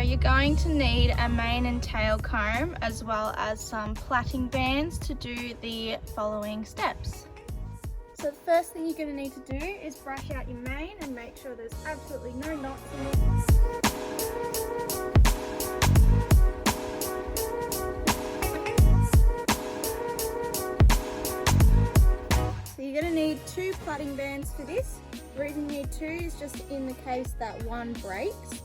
you're going to need a mane and tail comb as well as some plaiting bands to do the following steps. So the first thing you're going to need to do is brush out your mane and make sure there's absolutely no knots in it. So you're going to need 2 plaiting bands for this. The reason you need 2 is just in the case that one breaks.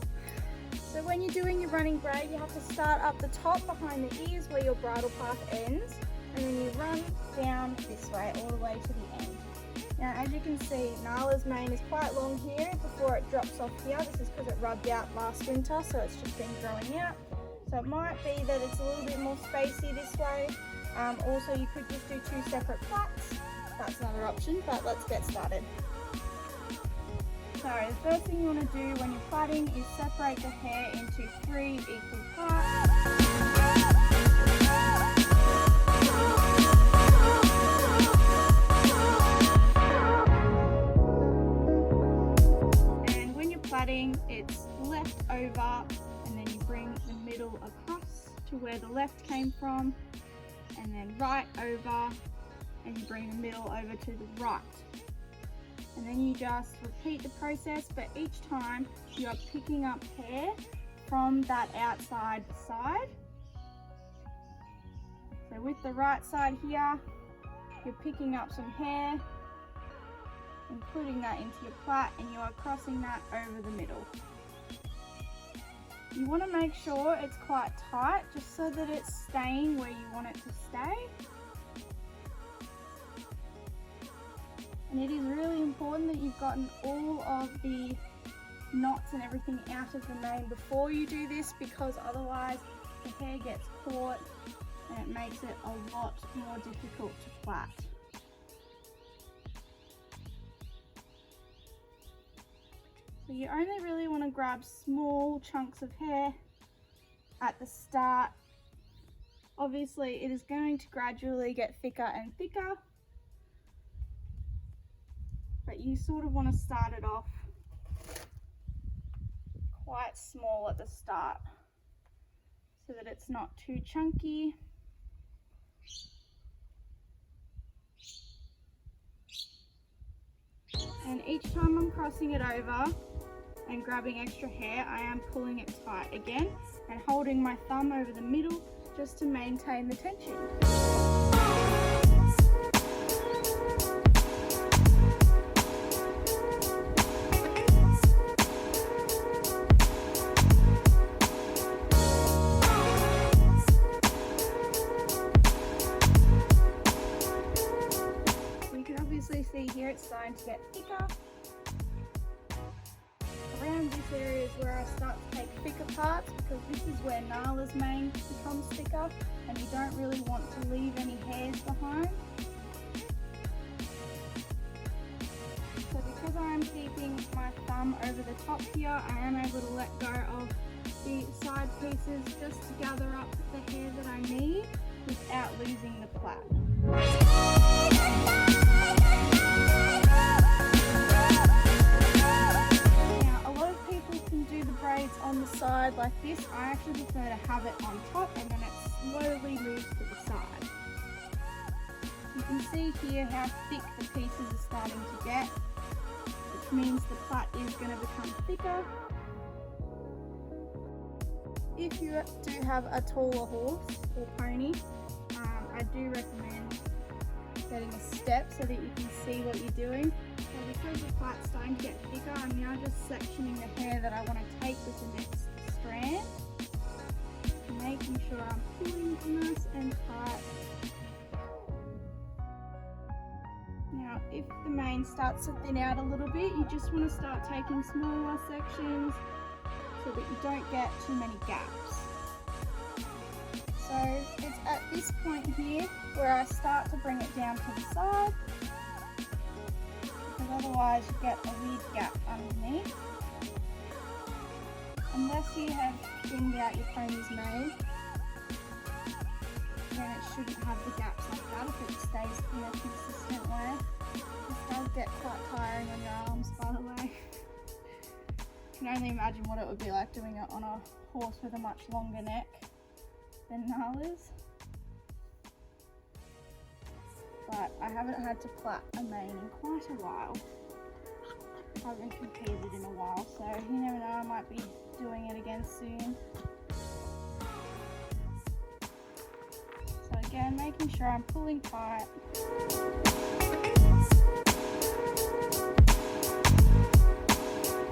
So when you're doing your running braid, you have to start up the top behind the ears where your bridle path ends, and then you run down this way all the way to the end. Now as you can see, Nala's mane is quite long here before it drops off here. This is because it rubbed out last winter, so it's just been growing out. So it might be that it's a little bit more spacey this way. Also you could just do 2 separate plaits. That's another option, but let's get started. So the first thing you want to do when you're plaiting is separate the hair into 3 equal parts. And when you're plaiting, it's left over, and then you bring the middle across to where the left came from, and then right over, and you bring the middle over to the right. And then you just repeat the process, but each time you are picking up hair from that outside side. So with the right side here, you're picking up some hair and putting that into your plait, and you are crossing that over the middle. You want to make sure it's quite tight just so that it's staying where you want it to stay. And it is really important that you've gotten all of the knots and everything out of the mane before you do this, because otherwise the hair gets caught and it makes it a lot more difficult to plait. So you only really want to grab small chunks of hair at the start. Obviously it is going to gradually get thicker and thicker, but you sort of want to start it off quite small at the start so that it's not too chunky. And each time I'm crossing it over and grabbing extra hair, I am pulling it tight again and holding my thumb over the middle just to maintain the tension. See here it's starting to get thicker. Around this area is where I start to take thicker parts, because this is where Nala's mane becomes thicker and you don't really want to leave any hairs behind. So because I am keeping my thumb over the top here, I am able to let go of the side pieces just to gather up the hair that I need without losing the plait. On the side like this, I actually prefer to have it on top and then it slowly moves to the side. You can see here how thick the pieces are starting to get, which means the plait is going to become thicker. If you do have a taller horse or pony, I do recommend getting a step so that you can see what you're doing. So because the plait's starting to get thicker, I'm now just sectioning the hair that I want to take with the next strand, making sure I'm pulling nice and tight. Now if the mane starts to thin out a little bit, you just want to start taking smaller sections so that you don't get too many gaps. So it's at this point here where I start to bring it down to the side, because otherwise you get a weird gap underneath. Unless you have thinned out your pony's mane, then it shouldn't have the gaps like that if it stays in a consistent way. This does get quite tiring on your arms, by the way. can only imagine what it would be like doing it on a horse with a much longer neck than Nala's. But I haven't had to plait a mane in quite a while. I haven't competed in a while, so you never know, I might be doing it again soon. So again, making sure I'm pulling tight.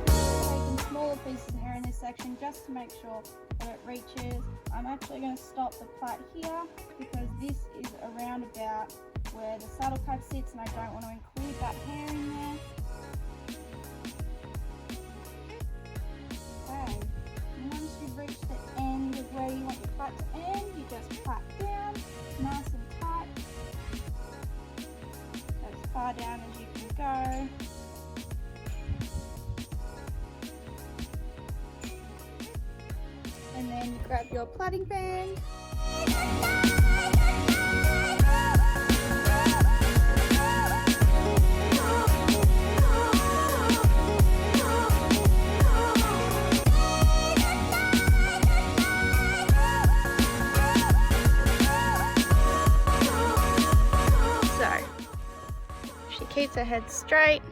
Taking smaller pieces of hair in this section just to make sure that it reaches. I'm actually going to stop the plait here because this is around about where the saddle pad sits and I don't want to include that hair in there. Okay, and once you've reached the end of where you want your plait to end, you just plait down, nice and tight, as far down as you can go. And then you grab your plaiting band. Keeps her head straight,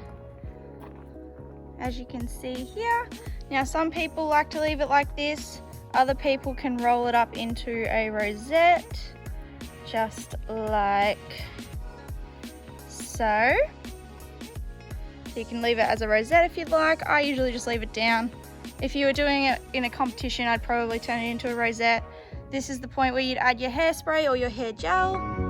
as you can see here. Now some people like to leave it like this, other people can roll it up into a rosette, just like so. So you can leave it as a rosette if you'd like. I usually just leave it down. If you were doing it in a competition, I'd probably turn it into a rosette. This is the point where you'd add your hairspray or your hair gel.